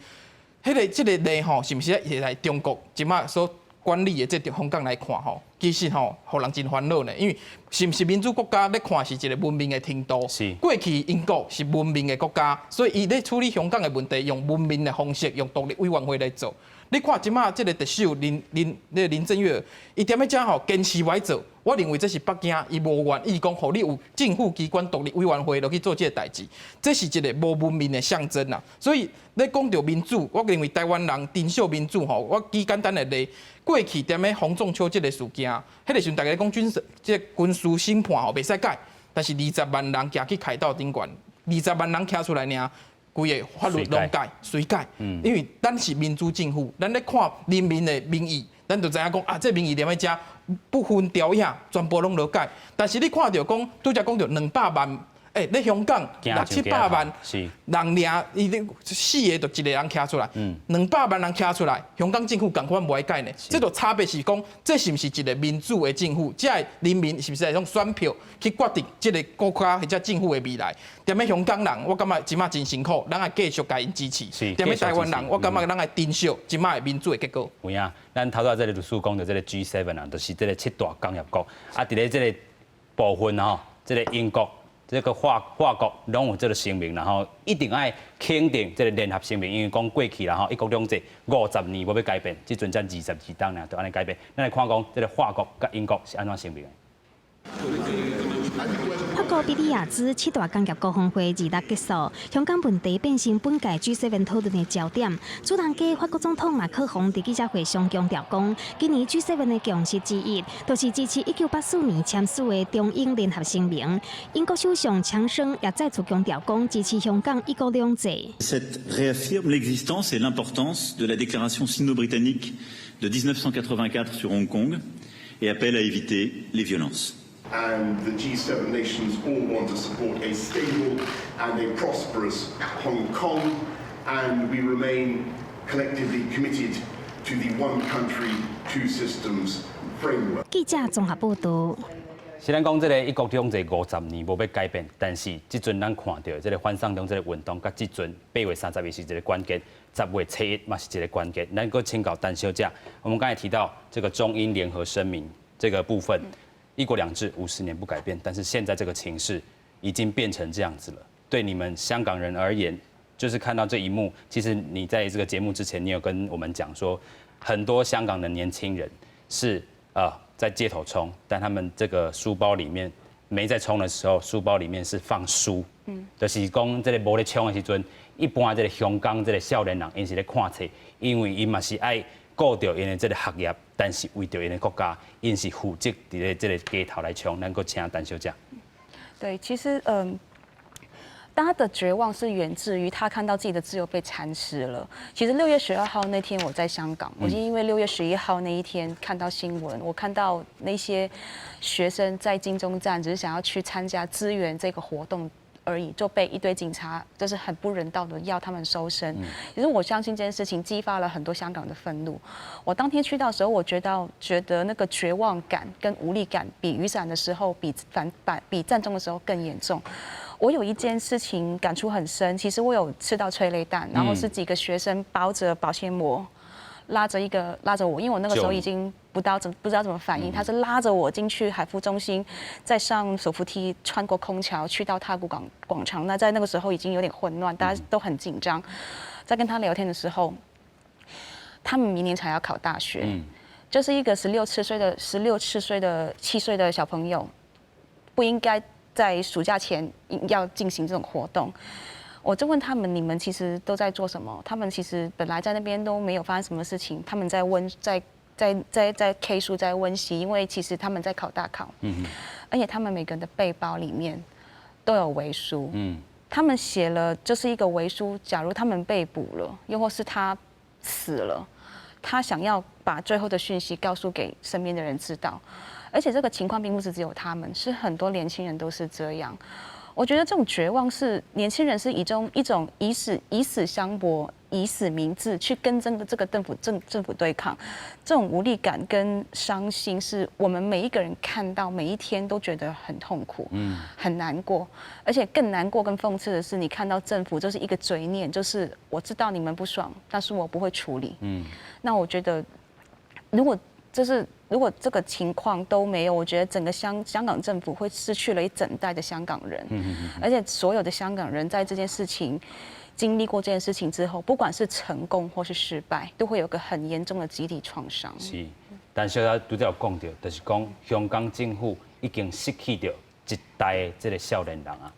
即个例吼，是毋是会来中国即马所管理的这香港来看吼，其实吼，互人真烦恼呢。因为是毋是民主国家咧看是一个文明的程度。是。过去英国是文明的国家，所以伊咧处理香港的问题，用文明的方式，用独立委员会来做。你看即马即个特首林郑月娥，伊踮咧遮吼坚持来做，我认为这是北京伊无愿意讲，互你有政府机关独立委员会落去做这个代志，这是一个无文明的象征啦。所以咧讲到民主，我认为台湾人珍惜民主吼，我举简单的例，过去踮咧洪仲秋这个事件，迄个时阵大家讲军事审判吼袂使改，但是20万人行去凯道顶悬，20万人站出来尔。规个法律拢改，随改，因为咱是民主政府，咱咧看人民的民意，咱就知影讲啊，这民意踮咧遮不分朝野，全部拢落改。但是你看到讲，拄则讲到200万，咧香港600-700万人掠，伊死个就一个人徛出来，200万人徛出来，香港政府共款无爱改呢。这就差别是讲，这是毋是一个民主的政府？这人民是毋是会用选票去决定这个国家或者政府的未来？踮咧香港人，我感觉即马真辛苦，咱爱继续甲因支持。踮咧台湾人，我感觉咱爱珍惜即马的民主的结果。有影，咱头拄这个律师讲到这个 G7 啊，就是这个7大工业国啊，伫咧这个部分吼，这个英国。这个法国拢有这个声明，然后一定爱肯定这个联合声明，因为讲过去然后一国两制50年无要改变，即阵才22档呢，就安尼改变。咱来看讲这个法国甲英国是安怎声明的。法国比利亚兹7大工业国峰会2日结束，香港问题变成本届 G7 讨论的焦点。主当家法国总统马克龙在记者会上强调讲，今年 G7 的共识之一，就是支持1984年签署的中英联合声明。英国首相强生也再次强调讲，支持香港一国两制。Cette réaffirme l'existence et l'importance de la déclaration sino-britannique de 1984 sur Hong Kong et appelle à éviter les violences. And the G7 nations all want to support a stable and a prosperous Hong Kong, and we remain collectively committed to the one country, two systems framework. 记者综合报道。虽然讲这个一国两制50年无要改变，但是即阵咱看到这个反送中这个运动，甲即阵8月30日是一个关键，10月7日嘛是一个关键。咱搁请教陈小姐，我们刚才提到这个中英联合声明这个部分。一国两制50年不改变，但是现在这个情势已经变成这样子了。对你们香港人而言，就是看到这一幕，其实你在这个节目之前，你有跟我们讲说，很多香港的年轻人是在街头冲，但他们这个书包里面没在冲的时候，书包里面是放书，就是讲这个无咧冲的时阵，一般这个香港这个少年人，因是咧看册，因为因嘛是爱。顾到因的这个学业，但是为着因的国家，因是负责伫咧这个街头来冲，能够请陈小姐。对，其实他的绝望是源自于他看到自己的自由被蚕食了。其实6月12号那天我在香港，我是因为6月11号那一天看到新闻，我看到那些学生在金钟站只是想要去参加支援这个活动。而已就被一堆警察就是很不人道的要他们搜身。其实我相信这件事情激发了很多香港的愤怒。我当天去到的时候，我觉得那个绝望感跟无力感比雨伞的时候比战争的时候更严重。我有一件事情感触很深，其实我有吃到催泪弹，然后是几个学生包着保鲜膜。拉着我，因为我那个时候已经不知道怎么反应，他是拉着我进去海富中心，再上手扶梯，穿过空桥去到太古广场。那在那个时候已经有点混乱，大家都很紧张。在跟他聊天的时候，他们明年才要考大学，就是一个16次岁的7岁的小朋友，不应该在暑假前要进行这种活动。我就问他们，你们其实都在做什么？他们其实本来在那边都没有发生什么事情，他们在K 书在温习，因为其实他们在考大考，而且他们每个人的背包里面都有遗书，他们写了就是一个遗书，假如他们被捕了，又或是他死了，他想要把最后的讯息告诉给身边的人知道。而且这个情况并不是只有他们，是很多年轻人都是这样。我觉得这种绝望是年轻人是一种以死相搏、以死明志去跟这个政府对抗，这种无力感跟伤心是我们每一个人看到每一天都觉得很痛苦，很难过，而且更难过跟讽刺的是，你看到政府就是一个嘴念，就是我知道你们不爽，但是我不会处理。那我觉得如果这个情况都没有，我觉得整个香港政府会失去了一整代的香港人，而且所有的香港人在这件事情经历过这件事情之后，不管是成功或是失败，都会有个很严重的集体创伤。是，但是啊，拄则有讲到，就是讲香港政府已经失去掉一代的这个少年人啊，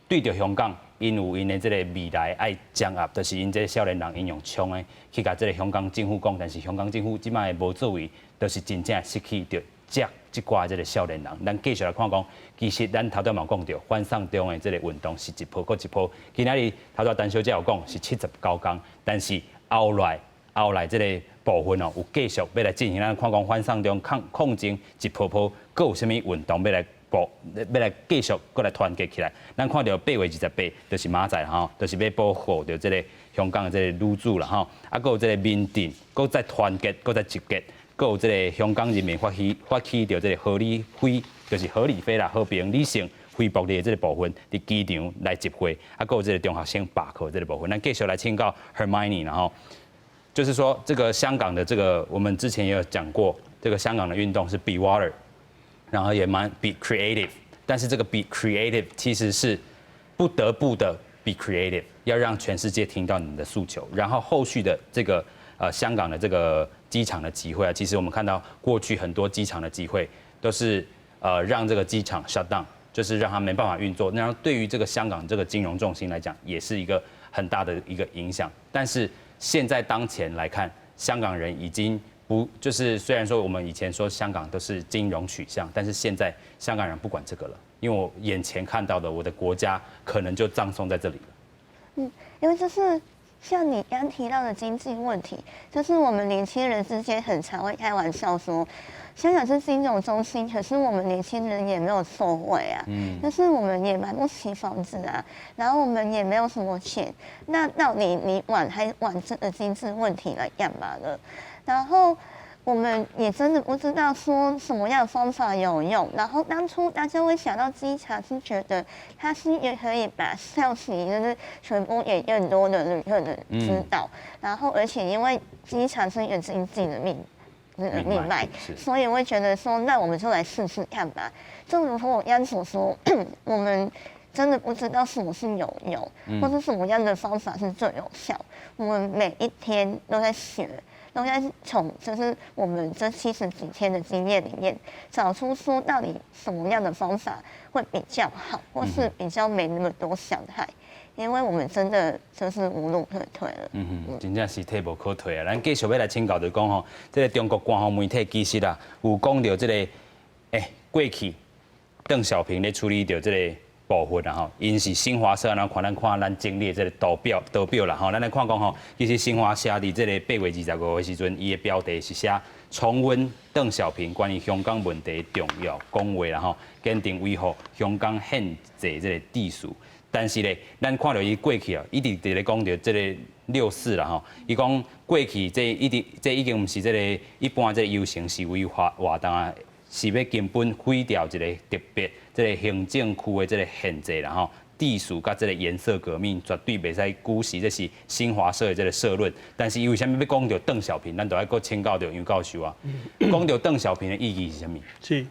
对着香港，因有因的这个未来爱掌握，就是因这个少年人因用枪的去甲这个香港政府讲，但是香港政府即摆无作为。就是真正失去着这挂这个少年人，咱继续来看讲，其实咱头先嘛讲到，反送中的这个运动是一波过一波。今仔日头先陈小姐有讲是79天，但是后来这个部分哦，有继续要来进行，咱看讲反送中抗争一波波，佫有啥物运动要来继续佫来团结起来。咱看到8月28，就是明仔吼，就是要保护着这个香港的这个女子啦吼，啊佫有这个民阵，佫再团结，佫再集结。佫有这个香港人民发起着这个合理非，就是合理非啦，和平理性恢复的这个部分，伫机场来集会，啊，佫有这个中学生罢课这个部分，咱继续来请教 Hermione， 然后就是说这个香港的这个，我们之前也有讲过，这个香港的运动是 Be Water， 然后也蛮 Be Creative， 但是这个 Be Creative 其实是不得不的 Be Creative， 要让全世界听到你们的诉求，然后后续的这个香港的这个机场的集会啊，其实我们看到过去很多机场的集会都是让这个机场 shut down， 就是让它没办法运作。那对于这个香港这个金融重心来讲，也是一个很大的一个影响。但是现在当前来看，香港人已经不就是虽然说我们以前说香港都是金融取向，但是现在香港人不管这个了，因为我眼前看到的我的国家可能就葬送在这里了。因为就是像你刚提到的经济问题，就是我们年轻人之间很常会开玩笑说，香港是金融中心，可是我们年轻人也没有受惠啊，就是我们也买不起房子啊，然后我们也没有什么钱，那到底你往这个经济问题来干嘛呢？然后我们也真的不知道说什么样的方法有用。然后当初大家会想到机场，是觉得它是也可以把消息就是传播给更多的旅客的知道。然后而且因为机场是一个经济的命脉，所以我会觉得说，那我们就来试试看吧。就如我刚所说，我们真的不知道什么是有用，或是什么样的方法是最有效。我们每一天都在学。都在从就是我们这70几天的经验里面，找出说到底什么样的方法会比较好，或是比较没那么多伤害，因为我们真的就是无路可退了。真正是退无可退啊！咱继续要来请教就讲吼，这个中国官方媒体其实啊有讲到这个，过去邓小平咧处理到这个部分啊吼，因是新华社，然后看咱经历这个图表啦吼，咱来看讲吼，其实新华社伫这个8月25的时阵，伊的标题是写重温邓小平关于香港问题重要讲话啦吼，坚定维护香港宪制这个秩序。但是咧，咱看到伊过去啊，一直伫咧讲到这个64啦吼，伊讲过去这已经毋是这个一般这个游行示威活动啊。是要根本毁掉一个特别这个行政区的这个限制啦吼，秩序甲这个颜色革命绝对袂使姑息，这是新华社的这个社论。但是因为什么要讲到邓小平，咱就要搁请教到杨教授啊。讲到邓小平的意义是什么？是，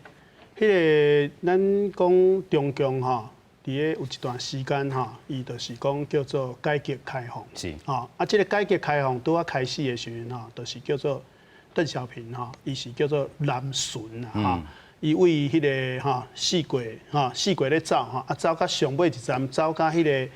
迄个咱讲中共吼，伫个有一段时间吼，伊就是讲叫做改革开放。是。这个改革开放拄啊开始的时阵吼，就是叫做。邓小平吼，伊是叫做南巡啊，伊为迄个四国咧走走到上尾一站，走到迄个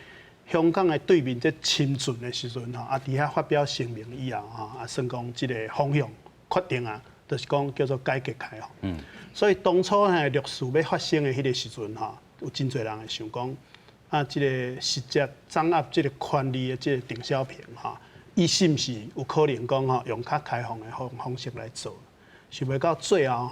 香港的对面，这清泉的时阵伫遐发表声明以后算讲即个方向确定啊，就是讲叫做改革开放。所以当初历史要发生的迄个时阵有真侪人会想讲即个实际掌握即个权力的即个邓小平伊是毋是有可能讲用较开放的方式来做？想袂到最后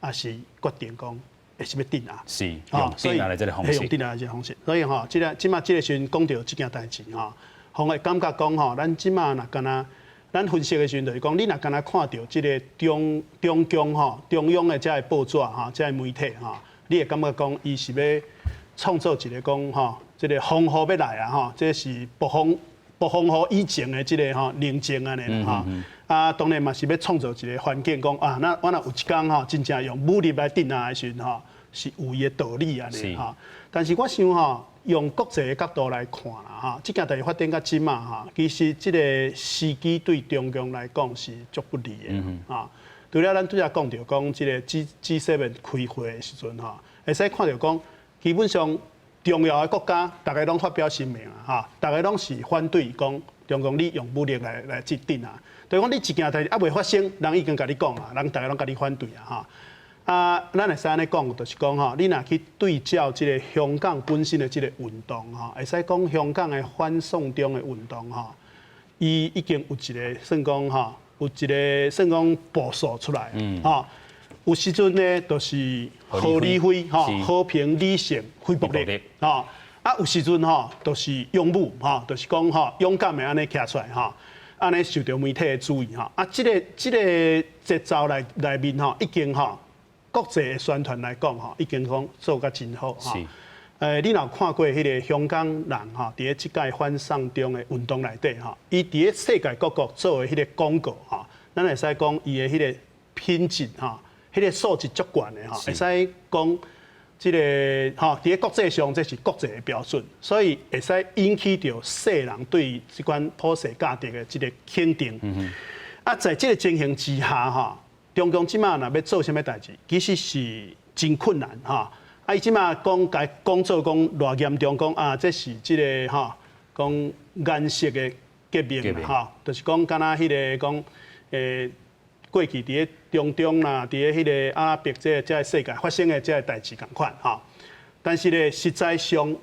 也是决定讲会是要定啊。是用定下来这个方式，用定下来这个方式。所以吼，即马即个时阵讲到即件代志吼，互会感觉讲吼，咱即马若敢若咱分析的时阵就是讲，你若敢若看到即个中共吼、中央的这报纸吼、这媒体吼，你会感觉讲伊是要创造一个讲吼，即个风雨要来啊吼，这是北方雨以前的即个吼宁静安尼吼。啊，当然嘛是要创造一个环境，讲啊，那我若有一天吼，真正用武力来镇压的时阵吼，是有伊的道理安尼吼。但是我想吼，用国际的角度来看啦吼，即件代志发展到即马吼，其实即个时机对中共来讲是足不利的啊。除了咱拄则讲到讲即个 G7开会的时阵吼，会使看到讲，基本上重要的国家，大家拢发表声明啊，哈，大家拢是反对讲中共你用武力来制定啊。就是讲你一件代志还未发生，人已经甲你讲啊，人大家拢甲你反对啊，哈。啊，咱会使安尼讲，就是讲吼，你若去对照即个香港本身的即个运动吼，会使讲香港的反送中的运动吼，伊已经有一个算讲吼，有一个算讲步数出来，吼。有时阵呢，就是合理非吼，和平理性非暴力，吼。啊，有时阵吼，就是勇武，吼，就是讲吼，勇敢的安尼徛出来，吼。安尼受到媒体的注意，吼。啊，即个节奏内面吼，已经吼。国际的宣传来讲，吼，已经讲做甲真好，吼。你若看过迄个香港人吼，伫咧即届反送中的运动内底，吼，伊伫咧世界各国做的迄个广告，吼，咱会使讲伊的迄个品质，吼，迄个素质足悬的，吼，会使讲即个吼，伫咧国际上这是国际的标准，所以会使引起到世人对即款普世价值的即个肯定。啊，在即个情形之下，吼。中共即马若要做啥物代志，其实是真困难哈。啊，伊即马讲做讲偌严重，讲啊，这是即个哈，讲颜色的革命哈，就是讲敢若迄个讲过去伫咧中啦，伫咧迄个阿拉伯这个世界发生的这个代志共款哈。但是咧，实在上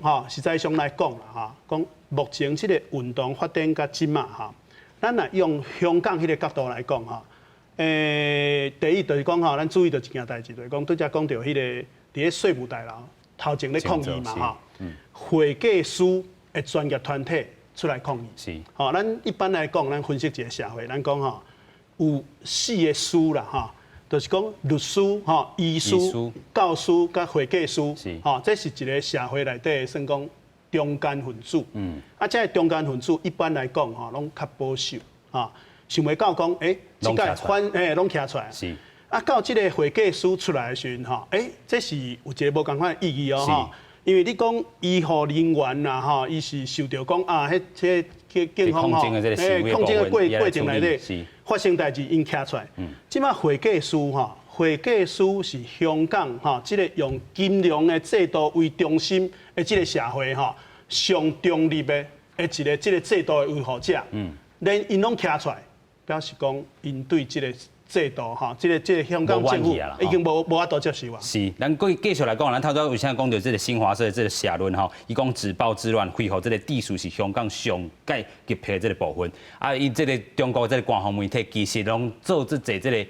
来讲啦哈，讲目前即个运动发展到即马哈，咱若用香港迄个角度来讲哈。第一就是讲吼，咱注意到一件代志，就是讲拄则讲到迄个伫咧税务大楼头前咧抗议嘛吼，会计师的专业团体出来抗议。是，吼，咱一般来讲，咱分析一个社会，咱讲吼有4个师啦吼，就是讲律师、吼医师、教师、甲会计师，吼，这是一个社会内底算讲中间分子。啊，这中间分子一般来讲吼，拢较保守，吼。想袂到讲，即个拢徛出来。是。啊，到即个会计师出来的时阵，吼，这是有一个无共款的意义哦，吼。因为你讲医护人员啦，吼，伊是受到讲啊，迄警方吼，抗争的过程内底发生代志，因徛出来。即马会计师吼，会计师是香港吼，即个用金融的制度为中心的即个社会吼，上中立的即个制度的维护者。连因拢徛出来。表示讲，因对这个制度哈，这个香港政府已经无法度接受啊。是，咱继续来讲，咱头先为啥讲到这个新华社的这个社论哈，伊讲自暴自乱，恢复这个秩序是香港上界急迫的这个部分。啊，伊这个中国这个官方媒体其实拢做这个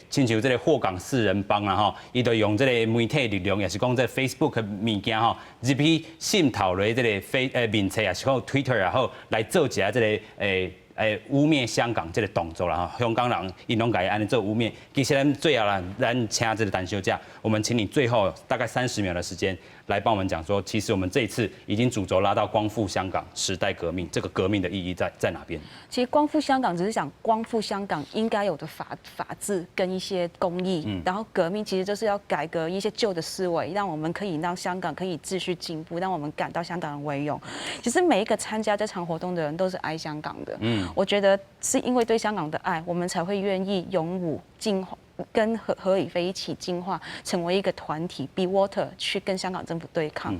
亲像这个祸港四人帮啊吼，伊就用这个媒体力量，也是讲这 Facebook 的物件吼，入去渗透落这个面册也是讲 Twitter 也好，来做一下这个污蔑香港这个动作啦哈，香港人因拢改安尼做污蔑。其实咱最后啦，咱请这个陈小姐，我们请你最后大概30秒的时间来帮我们讲说，其实我们这一次已经主轴拉到光复香港时代革命，这个革命的意义在哪边？其实光复香港只是想光复香港应该有的法治跟一些公义，然后革命其实就是要改革一些旧的思维，让我们可以让香港可以继续进步，让我们感到香港人为荣。其实每一个参加这场活动的人都是爱香港的，我觉得是因为对香港的爱，我们才会愿意勇武进化，跟何以飞一起进化，成为一个团体 ，Be Water 去跟香港政府对抗。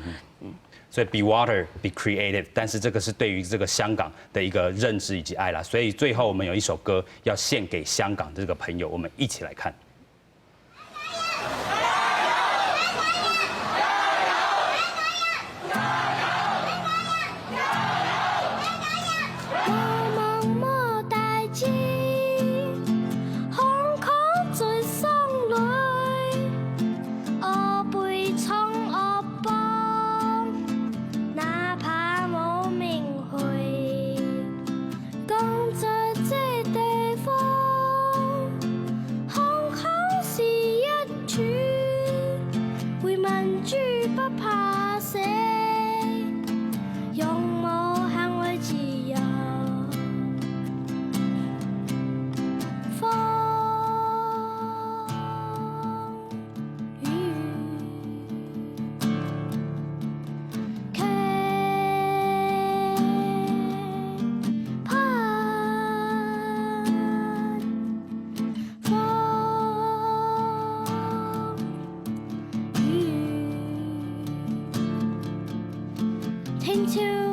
所以 Be Water, Be Creative， 但是这个是对于这个香港的一个认知以及爱啦。所以最后我们有一首歌要献给香港这个朋友，我们一起来看。into